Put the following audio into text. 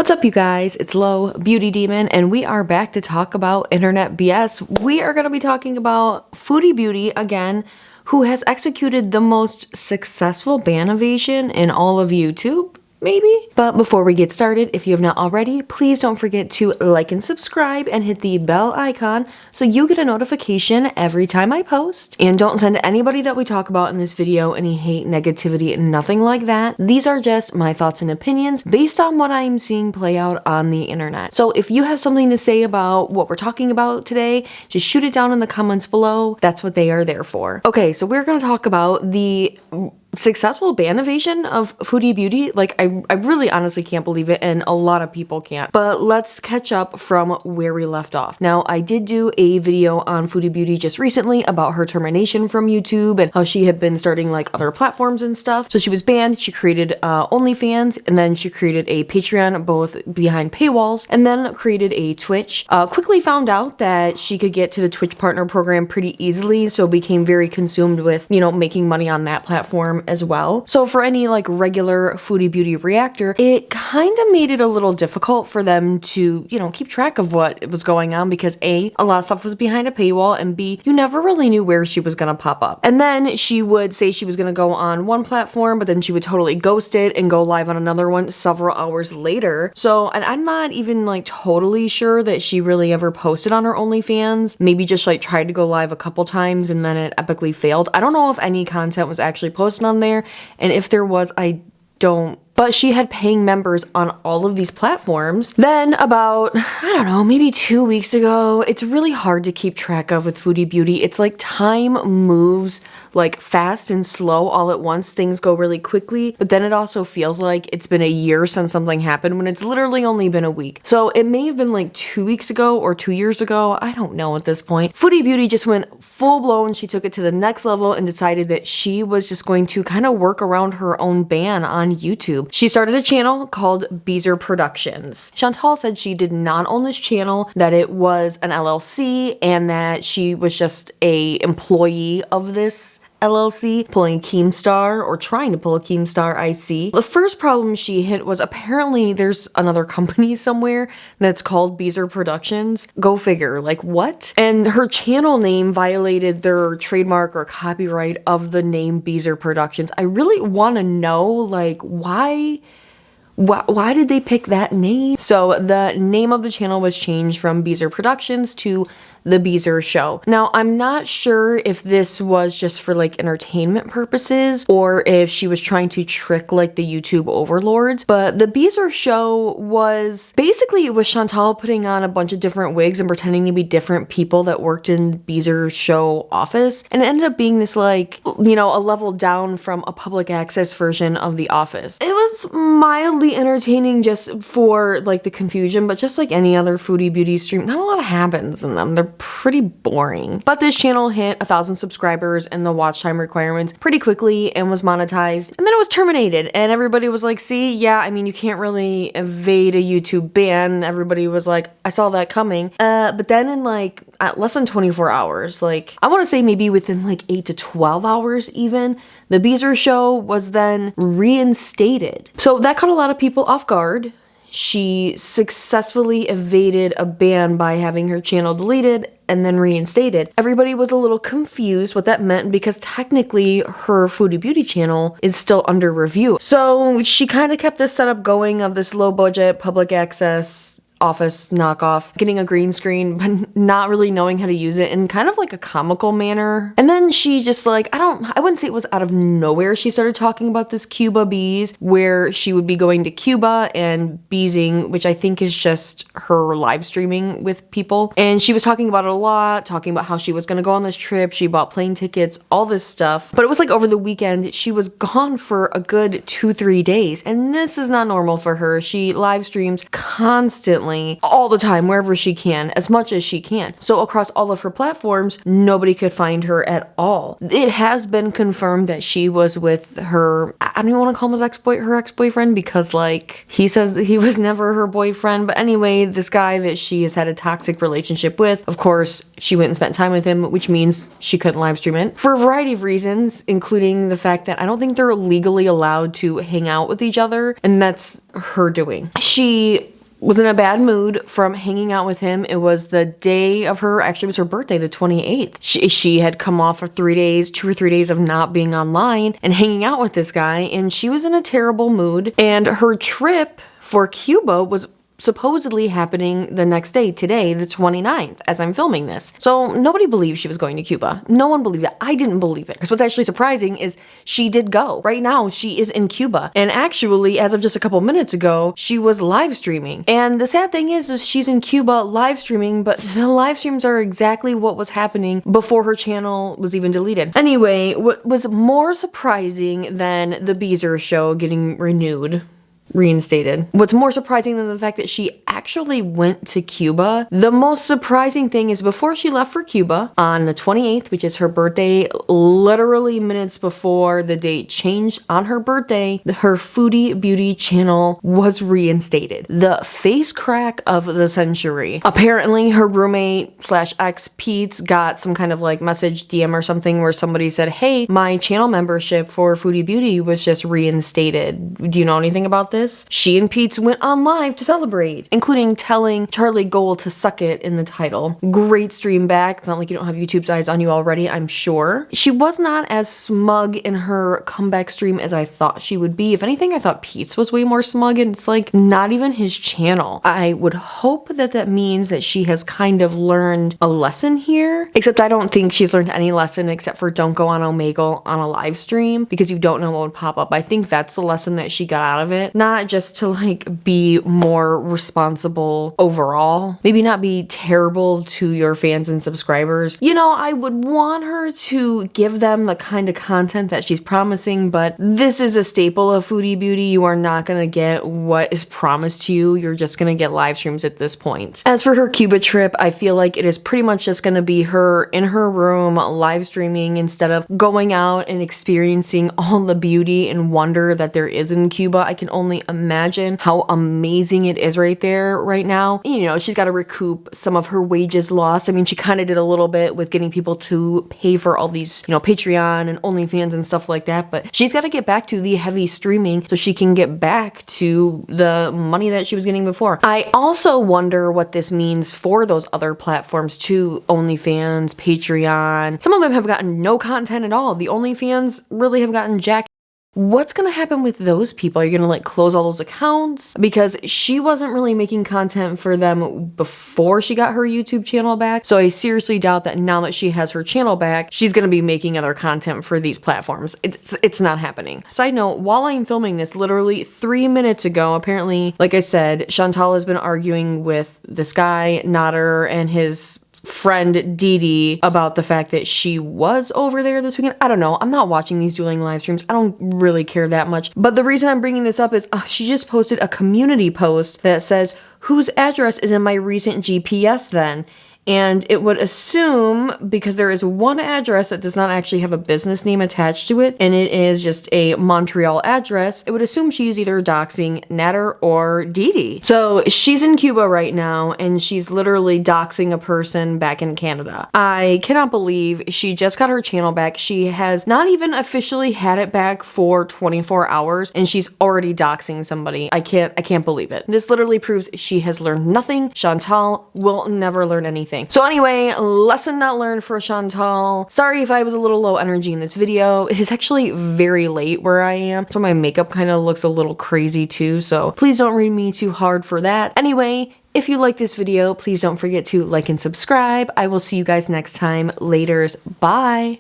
What's up, you guys? It's Lo, Beauty Demon, and we are back to talk about internet BS. We are going to be talking about Foodie Beauty again, who has executed the most successful ban evasion in all of YouTube. Maybe? But before we get started, if you have not already, please don't forget to like and subscribe and hit the bell icon so you get a notification every time I post. And don't send anybody that we talk about in this video any hate, negativity, and nothing like that. These are just my thoughts and opinions based on what I'm seeing play out on the internet. So if you have something to say about what we're talking about today, just shoot it down in the comments below. That's what they are there for. Okay, so we're going to talk about the successful ban evasion of Foodie Beauty. Like, I really honestly can't believe it, and a lot of people can't. But let's catch up from where we left off. Now, I did do a video on Foodie Beauty just recently about her termination from YouTube and how she had been starting like other platforms and stuff. So she was banned, she created OnlyFans, and then she created a Patreon, both behind paywalls, and then created a Twitch. Quickly found out that she could get to the Twitch partner program pretty easily, so became very consumed with, you know, making money on that platform as well. So for any like regular Foodie Beauty reactor, it kind of made it a little difficult for them to, you know, keep track of what was going on because A, a lot of stuff was behind a paywall, and B, you never really knew where she was gonna pop up. And then she would say she was gonna go on one platform, but then she would totally ghost it and go live on another one several hours later. So, and I'm not even like totally sure that she really ever posted on her OnlyFans. Maybe just like tried to go live a couple times and then it epically failed. I don't know if any content was actually posted on there, and if there was, I don't. But she had paying members on all of these platforms. Then about, I don't know, maybe 2 weeks ago, it's really hard to keep track of with Foodie Beauty. It's like time moves like fast and slow all at once. Things go really quickly, but then it also feels like it's been a year since something happened when it's literally only been a week. So it may have been like 2 weeks ago or 2 years ago. I don't know at this point. Foodie Beauty just went full blown. She took it to the next level and decided that she was just going to kind of work around her own ban on YouTube. She started a channel called Beezer Productions. Chantal said she did not own this channel, that it was an LLC, and that she was just a employee of this LLC, pulling Keemstar, or trying to pull a Keemstar IC. The first problem she hit was apparently there's another company somewhere that's called Beezer Productions. Go figure, like what? And her channel name violated their trademark or copyright of the name Beezer Productions. I really want to know, like, why did they pick that name? So the name of the channel was changed from Beezer Productions to The Beezer Show. Now, I'm not sure if this was just for like entertainment purposes or if she was trying to trick like the YouTube overlords, but The Beezer Show was basically, it was Chantal putting on a bunch of different wigs and pretending to be different people that worked in Beezer Show office, and it ended up being this like, you know, a level down from a public access version of The Office. It was mildly entertaining just for like the confusion, but just like any other Foodie Beauty stream, not a lot happens in them. They're pretty boring. But this channel hit 1,000 subscribers and the watch time requirements pretty quickly and was monetized, and then it was terminated, and everybody was like, see, yeah, I mean, you can't really evade a YouTube ban. Everybody was like, I saw that coming. But then in like less than 24 hours, like I want to say maybe within like 8 to 12 hours even, The Beezer Show was then reinstated. So that caught a lot of people off guard. She successfully evaded a ban by having her channel deleted and then reinstated. Everybody was a little confused what that meant because technically her Foodie Beauty channel is still under review. So she kind of kept this setup going of this low budget public access Office knockoff, getting a green screen but not really knowing how to use it in kind of like a comical manner. And then she just like, I wouldn't say it was out of nowhere, she started talking about this Cuba bees, where she would be going to Cuba and beezing, which I think is just her live streaming with people. And she was talking about it a lot, talking about how she was gonna go on this trip, she bought plane tickets, all this stuff. But it was like over the weekend, she was gone for a good 2-3 days. And this is not normal for her. She live streams constantly constantly, all the time, wherever she can, as much as she can. So across all of her platforms, nobody could find her at all. It has been confirmed that she was with her, I don't even want to call him her ex-boyfriend, because like he says that he was never her boyfriend. But anyway, this guy that she has had a toxic relationship with, of course, she went and spent time with him, which means she couldn't live stream it for a variety of reasons, including the fact that I don't think they're legally allowed to hang out with each other, and that's her doing. She was in a bad mood from hanging out with him. It was the day of actually it was her birthday, the 28th. She had come off of 2 or 3 days of not being online and hanging out with this guy, and she was in a terrible mood. And her trip for Cuba was supposedly happening the next day, today, the 29th, as I'm filming this. So nobody believed she was going to Cuba. No one believed it. I didn't believe it. Because what's actually surprising is she did go. Right now, she is in Cuba. And actually, as of just a couple minutes ago, she was live streaming. And the sad thing is she's in Cuba live streaming, but the live streams are exactly what was happening before her channel was even deleted. Anyway, what was more surprising than the Beezer Show getting reinstated. What's more surprising than the fact that she actually went to Cuba, the most surprising thing is before she left for Cuba on the 28th, which is her birthday, literally minutes before the date changed on her birthday, her Foodie beauty channel was reinstated. The face crack of the century. Apparently her roommate / ex Pete's got some kind of like message DM or something where somebody said, hey, my channel membership for Foodie Beauty was just reinstated. Do you know anything about this? She and Pete's went on live to celebrate, including telling Charlie Gold to suck it in the title. Great stream back. It's not like you don't have YouTube's eyes on you already, I'm sure. She was not as smug in her comeback stream as I thought she would be. If anything, I thought Pete's was way more smug, and it's like not even his channel. I would hope that that means that she has kind of learned a lesson here, except I don't think she's learned any lesson except for don't go on Omegle on a live stream because you don't know what would pop up. I think that's the lesson that she got out of it. Not just to like be more responsible overall, maybe not be terrible to your fans and subscribers. You know, I would want her to give them the kind of content that she's promising, but this is a staple of Foodie Beauty. You are not gonna get what is promised to you. You're just gonna get live streams at this point. As for her Cuba trip, I feel like it is pretty much just gonna be her in her room live streaming instead of going out and experiencing all the beauty and wonder that there is in Cuba. I can only imagine how amazing it is right there right now. You know, she's got to recoup some of her wages lost. I mean, she kind of did a little bit with getting people to pay for all these, you know, Patreon and OnlyFans and stuff like that, but she's got to get back to the heavy streaming so she can get back to the money that she was getting before. I also wonder what this means for those other platforms too. OnlyFans, Patreon. Some of them have gotten no content at all. The OnlyFans really have gotten jack. What's gonna happen with those people? Are you gonna like close all those accounts? Because she wasn't really making content for them before she got her YouTube channel back. So I seriously doubt that now that she has her channel back, she's gonna be making other content for these platforms. It's not happening. Side note, while I'm filming this, literally 3 minutes ago, apparently, like I said, Chantal has been arguing with this guy, Nader, and his friend Dee about the fact that she was over there this weekend. I don't know. I'm not watching these dueling live streams. I don't really care that much. But the reason I'm bringing this up is she just posted a community post that says, whose address is in my recent GPS then? And it would assume, because there is one address that does not actually have a business name attached to it, and it is just a Montreal address, it would assume she's either doxing Nader or Dee. So she's in Cuba right now, and she's literally doxing a person back in Canada. I cannot believe she just got her channel back. She has not even officially had it back for 24 hours, and she's already doxing somebody. I can't believe it. This literally proves she has learned nothing. Chantal will never learn anything. So anyway, lesson not learned for Chantal. Sorry if I was a little low energy in this video. It is actually very late where I am, so my makeup kind of looks a little crazy too, so please don't read me too hard for that. Anyway, if you like this video, please don't forget to like and subscribe. I will see you guys next time. Laters. Bye.